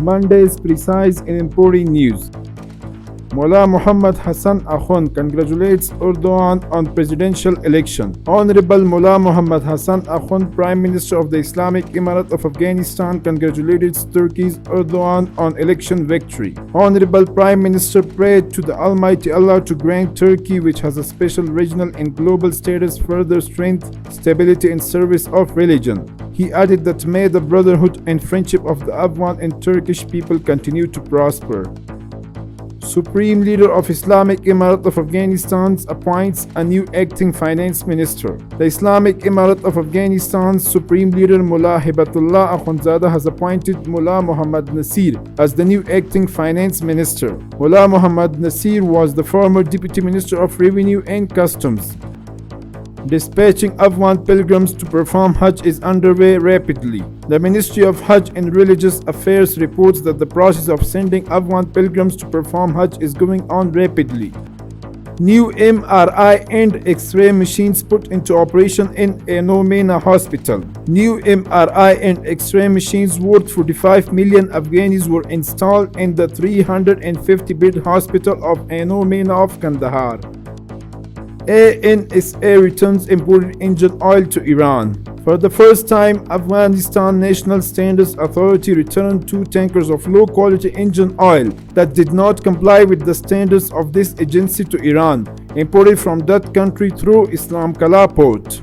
Monday's precise and important news. Mullah Muhammad Hassan Akhund congratulates Erdogan on presidential election. Honorable Mullah Muhammad Hassan Akhund, Prime Minister of the Islamic Emirate of Afghanistan, congratulated Turkey's Erdogan on election victory. Honorable Prime Minister prayed to the Almighty Allah to grant Turkey, which has a special regional and global status, further strength, stability and service of religion. He added that may the brotherhood and friendship of the Afghan and Turkish people continue to prosper. Supreme Leader of Islamic Emirate of Afghanistan appoints a new acting finance minister. The Islamic Emirate of Afghanistan's Supreme Leader Mullah Hibatullah Akhundzada has appointed Mullah Muhammad Nasir as the new acting finance minister. Mullah Muhammad Nasir was the former Deputy Minister of Revenue and Customs. Dispatching Afghan pilgrims to perform Hajj is underway rapidly. The Ministry of Hajj and Religious Affairs reports that the process of sending Afghan pilgrims to perform Hajj is going on rapidly. New MRI and X-ray machines put into operation in Al-Hedayat Hospital. New MRI and X-ray machines worth 45 million Afghanis were installed in the 350-bed hospital of Al-Hedayat of Kandahar. ANSA returns imported engine oil to Iran. For the first time, Afghanistan National Standards Authority returned 2 tankers of low-quality engine oil that did not comply with the standards of this agency to Iran, imported from that country through Islam Kala port.